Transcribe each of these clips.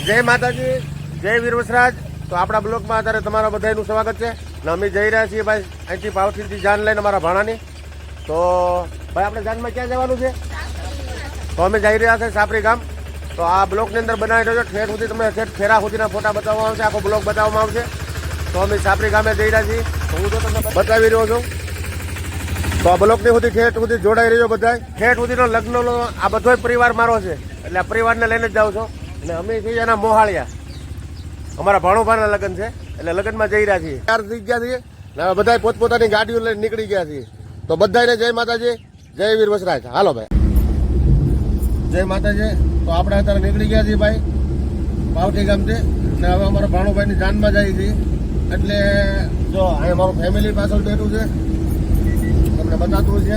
જય માતાજી, જય વીર વસરાજ. તો આપણા બ્લોકમાં અત્યારે તમારા બધાનું સ્વાગત છે ને અમે જઈ રહ્યા છીએ ભાઈ અહીંથી પાવઠીથી જાન લઈને અમારા ભાણાની. તો ભાઈ આપણે જાનમાં ક્યાં જવાનું છે? તો અમે જઈ રહ્યા છીએ સાપરી ગામ. તો આ બ્લોકની અંદર બનાવી રહ્યો ઠેર સુધી તમને ઠેર ફેરા સુધીના ફોટા બતાવવામાં આવશે, આખો બ્લોક બતાવવામાં આવશે. તો અમે સાપરી ગામે જઈ રહ્યા છીએ. હું તો તમને બતાવી રહ્યો છું. તો આ બ્લોકની સુધી ઠેઠ સુધી જોડાઈ રહ્યો બધા. ઠેઠ સુધીનો લગ્નનો આ બધો પરિવાર મારો છે, એટલે આ પરિવારને લઈને જ જાઉં છું. અને અમે છીએ એના મોહાળિયા, અમારા ભાણોભાના લગ્ન છે એટલે લગ્નમાં જઈ રહ્યા છીએ. તૈયાર થઈ ગયા છીએ ને બધા પોતપોતાની ગાડીઓ લઈને નીકળી ગયા છીએ. તો બધાને જય માતાજી, જય વીર વસરાજ. હાલો ભાઈ, જય માતાજી. તો આપણે અત્યારે નીકળી ગયા છીએ ભાઈ પાવઠી ગામથી ને હવે અમારા ભાણોભાઈની જાનમાં જઈએ છીએ. એટલે જો અહીંયા મારું ફેમિલી પાછળ બેઠું છે, તમને બતાતું છે.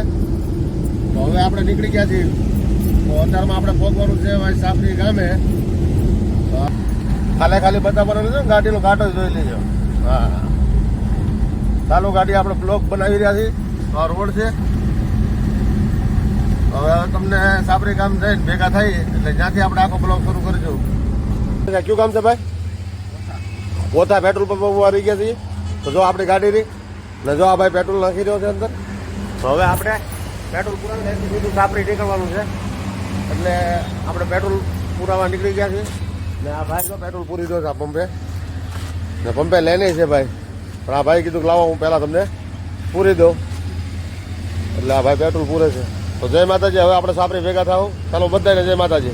તો હવે આપણે નીકળી ગયા છીએ. તો અત્યારમાં આપણે પહોંચવાનું છે ભાઈ સાપરી ગામે. ખાલી બતાવવાનું છે, ગાડીનો ઘાટો જોઈ લેજો. હા, ચાલો ગાડી આપણે બ્લોક બનાવી રહ્યા છીએ. આ રોડ છે. હવે તમને સાપરી ગામ જઈને ભેગા થઈ એટલે જ્યાંથી આપણે આખો બ્લોક શરૂ કરીશું. કયું ગામ છે ભાઈ? પોતા પેટ્રોલ પંપ આવી ગયા છીએ. તો જો આપણી ગાડી રહી ને જો આ ભાઈ પેટ્રોલ નાખી રહ્યો છે અંદર. તો હવે આપણે પેટ્રોલ પુરાવા સીધું સાપરી નીકળવાનું છે. એટલે આપણે પેટ્રોલ પુરાવા નીકળી ગયા છીએ ને આ ભાઈ તો પેટ્રોલ પૂરી દો છે આ પંપે ને પંપે લઈને છે ભાઈ. પણ આ ભાઈ કીધું કે લાવો હું પહેલાં તમને પૂરી દઉં. એટલે આ ભાઈ પેટ્રોલ પૂરે છે. તો જય માતાજી. હવે આપણે સાપરી ભેગા થાવ. ચાલો બધાને જય માતાજી.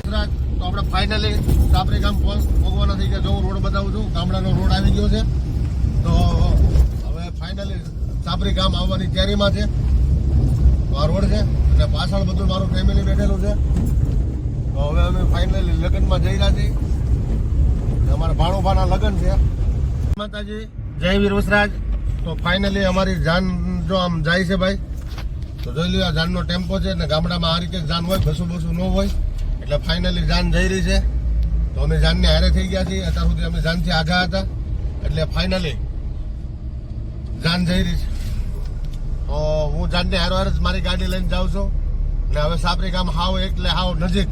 તો આપણે ફાઇનલી સાપરી ગામ પહોંચવાના થઈ ગયા. જો રોડ બતાવું છું, ગામડાનો રોડ આવી ગયો છે. તો હવે ફાઇનલી સાપરી ગામ આવવાની તૈયારીમાં છે. તો આ રોડ છે અને પાછળ બધું મારું ફેમિલી બેઠેલું છે. તો હવે અમે ફાઇનલી લગ્નમાં જઈ રહ્યા છીએ. અમારા ભાણોભાના લગ્ન છે. માતાજી, જય વીર વસરાજ. તો ફાઇનલી અમારી જાન જો આમ જાય છે ભાઈ. તો જોઈ લો, આ જાનનો ટેમ્પો છે ને ગામડામાં આ રીતે જાન હોય, બસું ન હોય. એટલે ફાઇનલી જાન જઈ રહી છે. તો અમે જાનને હારે થઈ ગયા છીએ. અત્યાર સુધી અમે જાનથી આઘા હતા. એટલે ફાઇનલી જાન જઈ રહી છે. તો હું જાનને હારો જ મારી ગાડી લઈને જાઉં છું. ને હવે સાપરી ગામ હાવ એટલે હાવ નજીક.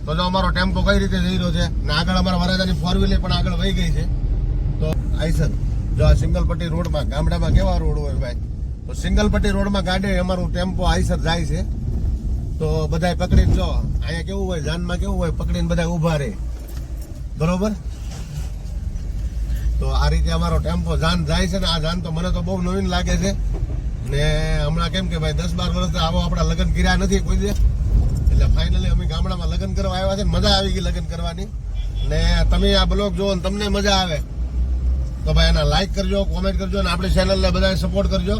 તો જો અમારો ટેમ્પો કઈ રીતે જઈ રહ્યો છે ને આગળ અમારા વરાજાની ફોર વ્હીલર પણ આગળ વહી ગઈ છે. તો આઈસર જો આ સિંગલ પટ્ટી રોડમાં, ગામડામાં કેવા રોડ હોય ભાઈ, તો સિંગલ પટ્ટી રોડમાં ગાડી અમારું ટેમ્પો આઈસર જાય છે. તો બધા પકડીને જો અહીંયા કેવું હોય, જાનમાં કેવું હોય, પકડીને બધા ઉભા રહે બરોબર. તો આ રીતે અમારો ટેમ્પો જાન જાય છે ને આ જાન તો મને તો બહુ નવીન લાગે છે. ને હમણાં કેમ કે ભાઈ 10-12 વર્ષથી આવો આપણા લગ્ન કર્યા નથી કોઈ દે. એટલે ફાઇનલી અમે ગામડામાં લગ્ન કરવા આવ્યા છે. મજા આવી ગઈ લગ્ન કરવાની. ને તમે આ બ્લોગ જોવો ને તમને મજા આવે તો ભાઈ એના લાઈક કરજો, કોમેન્ટ કરજો અને આપણી ચેનલને બધાને સપોર્ટ કરજો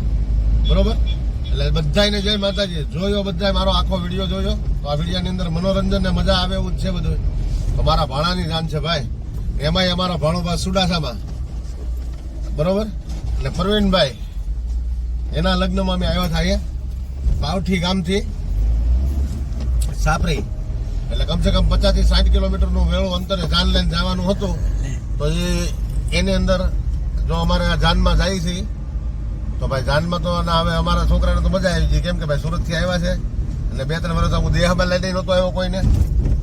બરોબર. એટલે બધાને જય માતાજી. જોયો બધા મારો આખો વિડીયો જોયો. તો આ વિડીયોની અંદર મનોરંજન ને મજા આવે એવું જ છે બધું. તો મારા ભાણાની જાન છે ભાઈ. એમાંય અમારા ભાણોભા સુડાસામાં બરોબર. એટલે પ્રવીણભાઈ એના લગ્નમાં અમે આવ્યા હતા પાવઠી ગામથી સાપરી. એટલે કમસે કમ 50 થી 60 કિલોમીટરનું વેળું અંતરે જાન લઈને જવાનું હતું. તો એની અંદર જો અમારે આ જાનમાં જાય છે તો ભાઈ જાનમાં તો હવે અમારા છોકરાને તો મજા આવી ગઈ. કેમ કે ભાઈ સુરતથી આવ્યા છે એટલે 2-3 વર્ષ હું દેહમાં લઈને નહોતો આવ્યો કોઈને.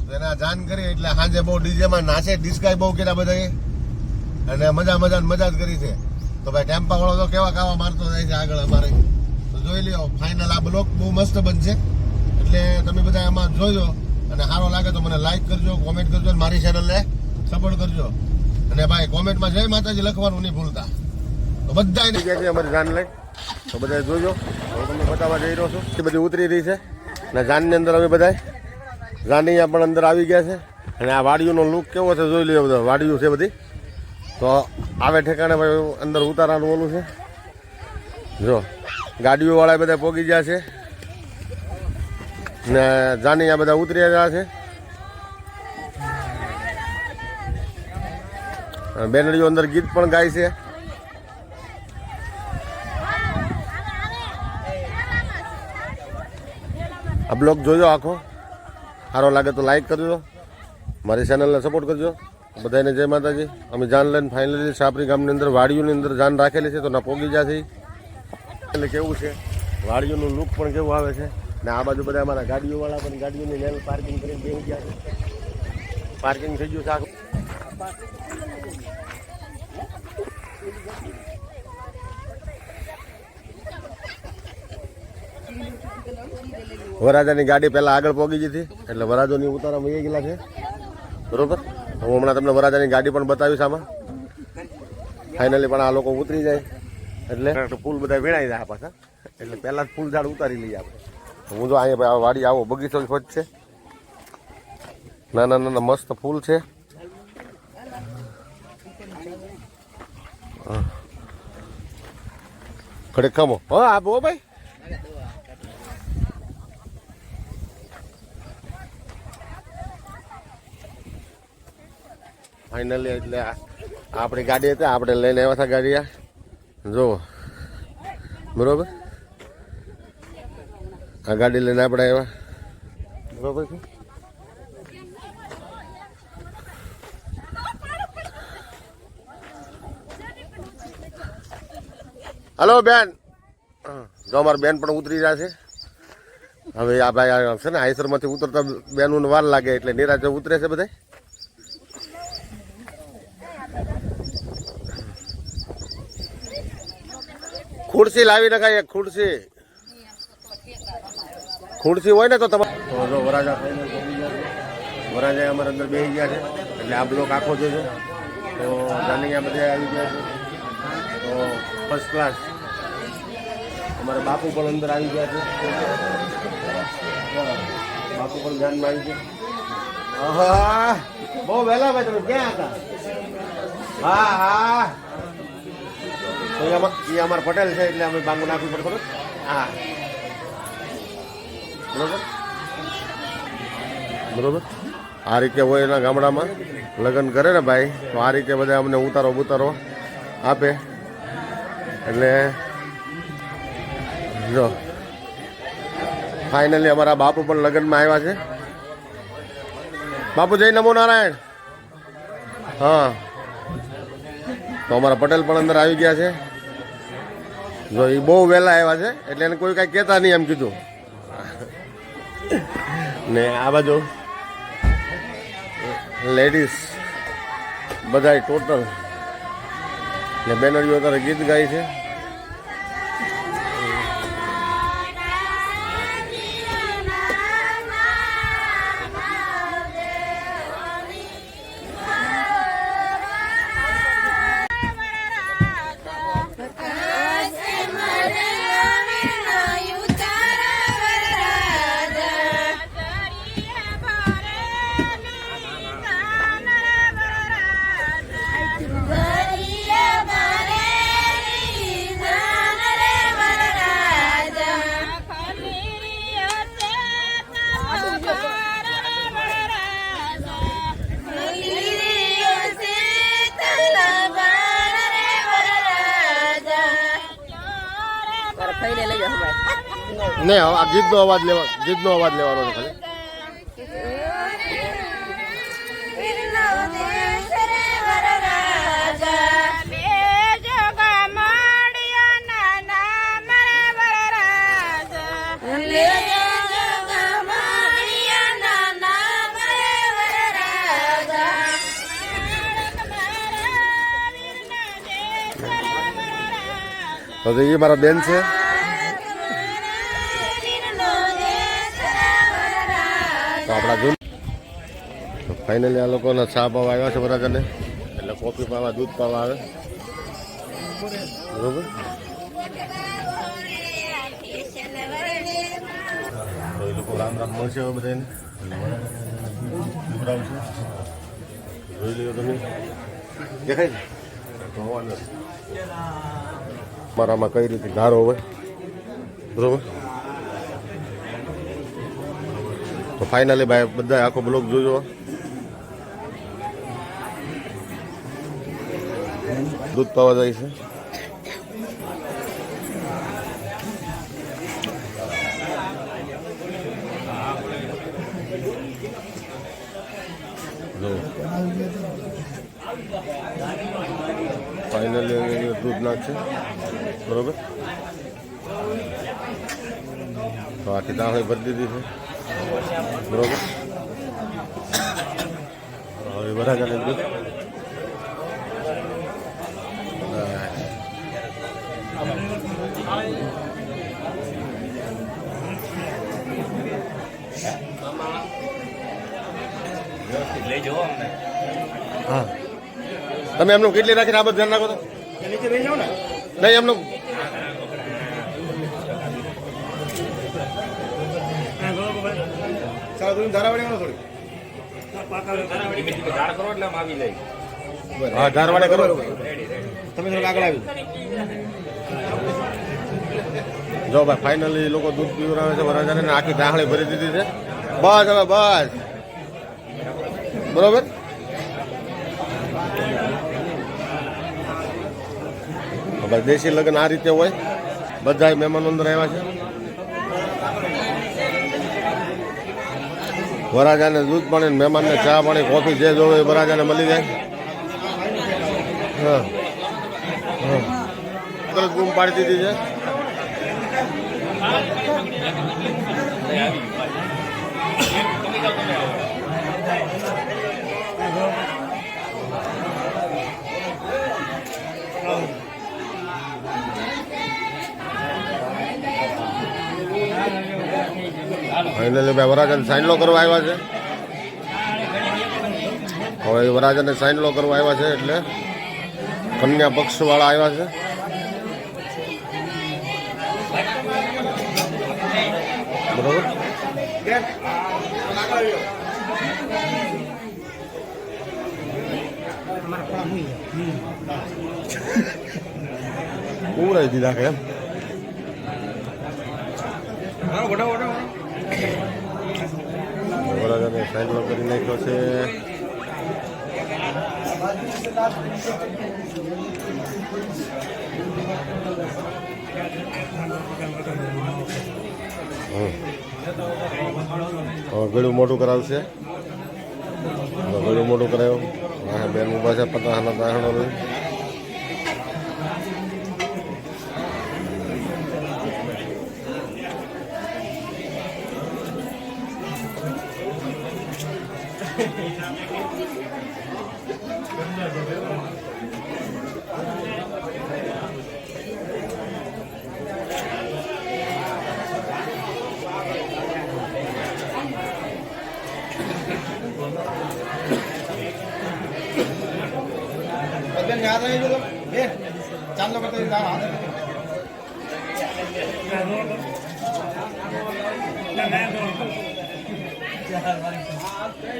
તો એને આ જાન કરી એટલે સાંજે બહુ ડીજેમાં નાચે, ડિસ્કાય બહુ કર્યા બધાએ અને મજા જ કરી છે. તો ભાઈ ટેમ્પા વાળો તો કેવા મારતો જાય છે આગળ અમારે. તો જોઈ લ્યો ફાઇનલ આ બ્લોક બહુ મસ્ત બનશે. એટલે તમે બધા એમાં જોજો અને સારો લાગે તો મને લાઈક કરજો, કોમેન્ટ કરજો અને મારી ચેનલને સપોર્ટ કરજો. અને ભાઈ કોમેન્ટમાં જય માતાજી લખવાનું નહીં ભૂલતા. તો બધા ગયા છે અમારી જાન લઈ. તો બધા જોજો, હું તમને બતાવવા જઈ રહ્યો છું. એ બધી ઉતરી રહી છે અને જાનની અંદર અમે બધા જાનૈયા પણ અંદર આવી ગયા છે. અને આ વાડીઓનો લુક કેવો છે જોઈ લો. બધા વાડીઓ છે બધી. તો આવે ઠેકાણે ભાઈ અંદર ઉતારવાનું ઓલું છે. જો ગાડીઓ વાળા બધા પોગી ગયા છે ને જાનૈયા બધા ઉતરી રહ્યા છે. બેનડીઓ અંદર ગીત પણ ગાય છે. આ બ્લોગ જોજો આખો. સારો લાગે તો લાઈક કરજો, મારી ચેનલને સપોર્ટ કરજો. બધાને જય માતાજી. અમે જાન લઈને ફાઇનલી સાપરી ગામની અંદર વાડીઓની અંદર જાન રાખેલી છે. તો ના પોગી ગયા છે. એટલે કેવું છે વાડીઓનું લુક પણ કેવું આવે છે. ને આ બાજુ બધા અમારા ગાડીઓવાળા પણ ગાડીઓની લેન પાર્કિંગ કરીને બેસી ગયા છે. પાર્કિંગ થઈ ગયું છે આખું. વરાજાની ગાડી પહેલા આગળ પહોંચી ગઈ હતી એટલે વરાજોની ઉતારા વહી ગયેલા છે બરોબર. હું હમણાં તમને વરાજાની ગાડી પણ બતાવીશ આમાં. ફાઇનલી પણ આ લોકો ઉતરી જાય એટલે પુલ બધા વીણાઈ જાય પાછા, એટલે પહેલા જ ફૂલ ઝાડ ઉતારી લઈએ આપણે. હું જો અહીંયા વાડી આવો બગીચો જ છે, નાના નાના મસ્ત ફૂલ છે. ખડે ખમો હા આપો ભાઈ. ફાઇનલી એટલે આપણી ગાડી હતી, આપણે લઈને આવ્યા હતા ગાડી. આ જુઓ બરોબર, આ ગાડી લઈને આપણે આવ્યા બરોબર છે. હલો બેન, જો અમારા બેન પણ ઉતરી રહ્યા છે. હવે આ ભાઈ છે ને આઈસરમાંથી ઉતરતા બેનનું વાર લાગે એટલે નિરાતે ઉતરે છે બધા. ખુરશી લાવી નખાય, એક ખુરશી હોય ને તો તમારે જો વરાજા ફાઈનલ પહોંચી ગયા છે. વરાજા અમારે અંદર બેસી ગયા છે એટલે આ બ્લોક આખો જોજો. તો જાનૈયા બધે આવી ગયા છે, તો ફર્સ્ટ ક્લાસ. અમારા બાપુ પણ અંદર આવી ગયા છે, બાપુ પણ ધ્યાનમાં આવી ગયા. હા બહુ વહેલા ભાઈ, તમે ક્યાં હતા? હા હા તો એ અમારા પટેલ છે એટલે અમે બાંગુ નાખવી પડે ખબર. હા બરોબર બરોબર. આ રીતે હોય એના ગામડામાં લગ્ન કરે ને ભાઈ, તો આ રીતે બધા અમને ઉતારો આપે. એટલે જો ફાઇનલી અમારા બાપુ પણ લગ્નમાં આવ્યા છે. બાપુ જય નમો નારાયણ. હા તો અમારા પટેલ પણ અંદર આવી ગયા છે. જો એ બહુ વહેલા આવ્યા છે એટલે એને કોઈ કાંઈ કહેતા નહીં એમ કીધું. ને આ બાજુ લેડીઝ બધા ટોટલ ને બેનરીઓ અત્યારે ગીત ગાય છે. નહીં આ ગીતનો અવાજ લેવાનો છે ખાલી. તો એ મારા બેન છે. તો આપણા જૂન ફાઇનલી આ લોકોના ચા પાવા આવ્યા છે વરાજાને, એટલે કોફી પાવા દૂધ પાવા આવે બરોબર. તો એ લોકો રામ મળશે હવે બધાને પીવડાવશે. જોઈ લ્યો તમે, દેખાય ને ધોવાનું મારામાં કઈ રીતે ધારો હોય બરોબર. તો ફાઇનલી ભાઈ બધા આખો બ્લોગ જોજો. દૂધ પાવા જાય છે. ફાઇનલી દૂધ નાખશે બરોબર. તો આખી દાળ ભરી દીધી છે બરોબર. હવે વરાજાને દૂધ હા તમે એમનું કેટલી રાખીને આ બધું ધ્યાન રાખો તો નીચે બેસી જાઓ ને. નહીં એમનું ચાલો તમે ધારાવાડી કરો થોડી. હા ધારવાડે કરો તમે થોડુંક આગળ આવી જો ભાઈ ફાઇનલી લોકો દૂધ પીવડાવે છે વરાજાને ને આખી ઢાંકણી ભરી દીધી છે બસ હવે બસ બરોબર ભાઈ દેશી લગ્ન આ રીતે હોય બધા મહેમાનો અંદર આવ્યા છે વરાજાને દૂધ પાણી મહેમાનને ચા પાણી કોફી જે જોવે એ વરાજાને મળી જાય હા હા તરત બૂમ પાડી દીધી છે ફાઇનલી ભાઈ વરાજાને સાઇનલો કરવા આવ્યા છે હવે વરાજાને સાઇનલો કરવા આવ્યા છે એટલે કન્યા પક્ષ વાળા આવ્યા છે બરોબર ઉમરાઈ દીધા કે એમ વરાજાને સાઇનલો કરી નાખ્યો છે હવે ગળું મોટું કરાવશે હવે ગળું મોટું કરાવ્યું હા બેન ઉભા છે પતાહાના દાહણો લઈ યાદ આવી ગયો બે ચાંદલો કરતા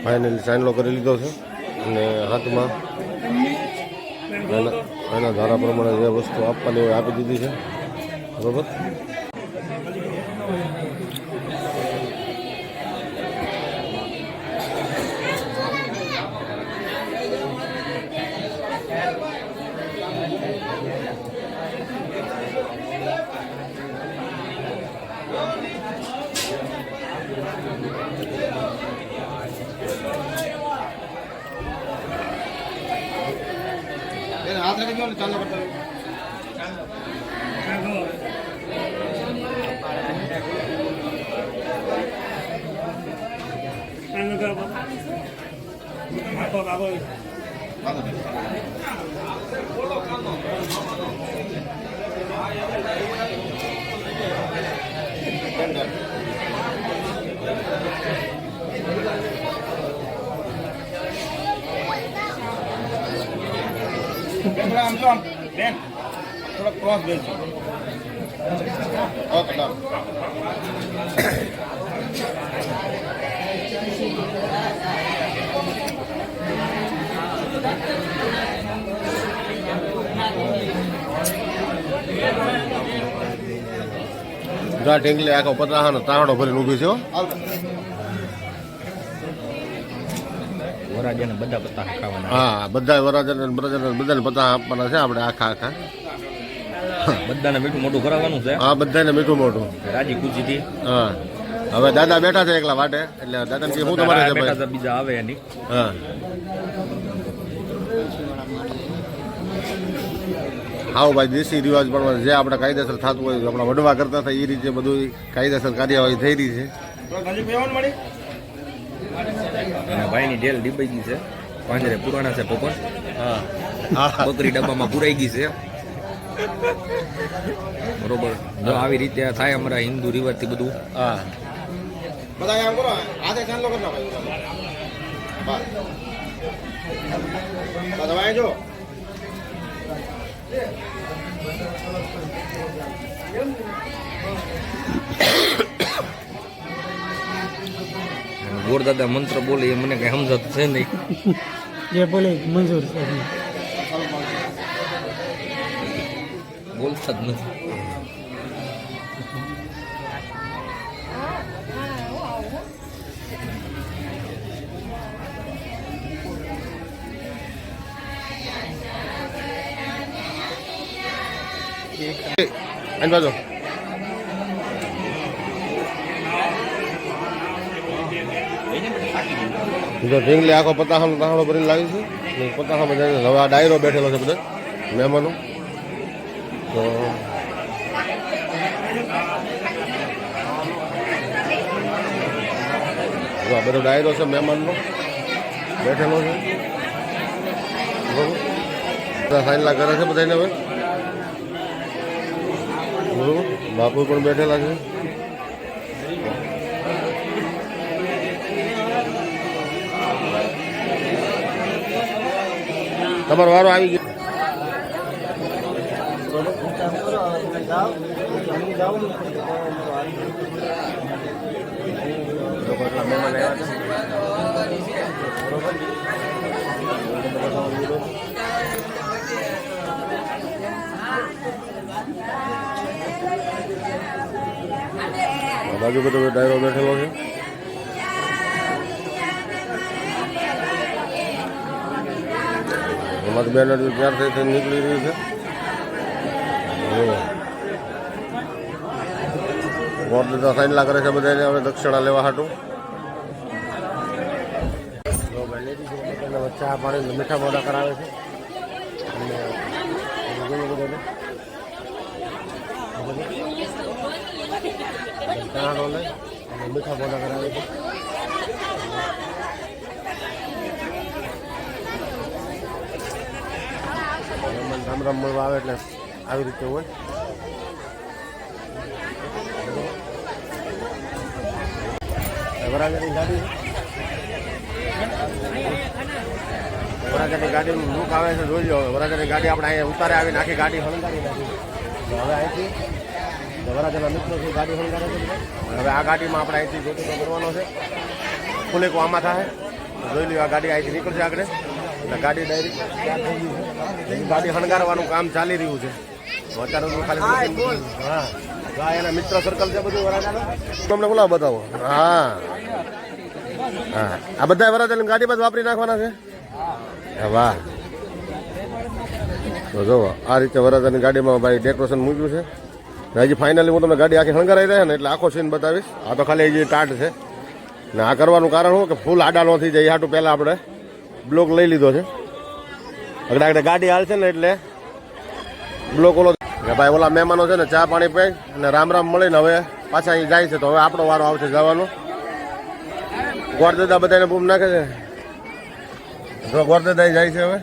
ફાઇનલી સાઇનલો કરી લીધો છે અને હાથમાં એના ધારા પ્રમાણે જે વસ્તુ આપવાની હોય આપી દીધી છે બરોબર હાથ રાખી ગયો ને ચાંદલો કરતા આમ તો આમ બેન થોડા ક્રોસ બેસજો ઓકે ડન જા ઢીંગલી આખો પતરાહાનો તાહડો ભરીને ઊભી છે વરાજાને બધા પત્તા ખાવાના હા બધા વરાજાને બધાને પતા આપવાના છે આપણે આખા બધાને મીઠું મોટું કરાવવાનું છે હા બધાને મીઠું મોટું રાજી ખુશીથી હા હવે દાદા બેઠા છે એકલા વાટે એટલે દાદાને શું તમારે છે બેઠા ભાઈ છે, બીજા આવે એની હા હાવ ભાઈ દેશી રિવાજ પણ જે આપણે કાયદેસર થતું હોય આપણા વડવા કરતા થાય એ રીતે બધું કાયદેસર કાર્યવાહી થઈ રહી છે નજીક બેવાનું મળી અને ભાઈની ઢેલ ડીબાઈ ગઈ છે પાંજરે પુરાણા છે પોપટ હા બકરી ડબ્બામાં પુરાઈ ગઈ છે બરોબર જો આવી રીતે થાય અમારા હિન્દુ રિવાજથી બધું હા બધા આમ કરો હાથે ચાંદલો કરી નાખો બસ ભાઈ જો ગોરદાદા મંત્ર બોલે એ મને કઈ સમજાતું છે નહીં. જે બોલે મંજૂર છે. બોલતા જ નથી. આની બાજુ જો ઢીંગલી આખો પતાહાનો તાહડો ભરીને લાવી છે. પતાહામાં જઈને હવે આ ડાયરો બેઠેલો છે બધા મહેમાનો. તો જો આ બધો ડાયરો છે મહેમાનનો બેઠેલો છે. બરોબર સાઈનલા કરે છે બધાને હવે. બરોબર બાપુ પણ બેઠેલા છે. તમારો વારો આવી ગયો. બાજુ બધો ડાયરો બેઠેલો છે. અમારી બેન તૈયાર થઈ નીકળી રહી છે. ગોરદાદા સાઈનલા કરે છે બધાને હવે દક્ષિણા લેવા હાટું. ચા પાણી મીઠા મોઢા કરાવે છે. મીઠા મોઢા કરાવે છે. રામ રામ મળવા આવે એટલે આવી રીતે હોય. વરાજાની ગાડી વરાજાની ગાડીનું લુક આવે છે જોઈ લો. વરાજાની ગાડી આપણે અહીંયા ઉતારે આવીને આખી ગાડી હળંગારી નાખી. હવે અહીંથી વરાજાના મિત્રો છે ગાડી હળંગારે છે. હવે આ ગાડીમાં આપણે અહીંથી જોતો કરવાનો છે. ફૂલેકો આમાં થાય જોઈ લ્યો. આ ગાડી અહીંથી નીકળશે આગળ એટલે ગાડી ડાયરેક્ટ ગાડી હણગારવાનું કામ ચાલી રહ્યું છે. અત્યારે ખાલી હા એના મિત્ર સર્કલ છે બધું વરાજાનું. તમને બોલાવો બતાવો. હા હા આ બધા વરાજાની ગાડી બાદ વાપરી નાખવાના છે. વાહ તો જુઓ આ રીતે વરાજાની ગાડીમાં ભાઈ ડેકોરેશન મૂક્યું છે. હજી ફાઇનલી હું તમને ગાડી આખી હણગારાઈ રહે ને એટલે આખો સીન બતાવીશ. આ તો ખાલી હજી ટાટ છે ને આ કરવાનું કારણ શું કે ફૂલ આડા ન થઈ જાય. હાટું પહેલાં આપણે બ્લોક લઈ લીધો છે. આગળ આગળ ગાડી હાલશે ને એટલે બ્લોક ઓલો ભાઈ ઓલા મહેમાનો છે ને ચા પાણી પી અને રામ રામ મળીને હવે પાછા અહીં જાય છે. તો હવે આપણો વારો આવશે જવાનો. ગોરદાદા બધાને બૂમ નાખે છે. જો ગોરદાદા જાય છે હવે.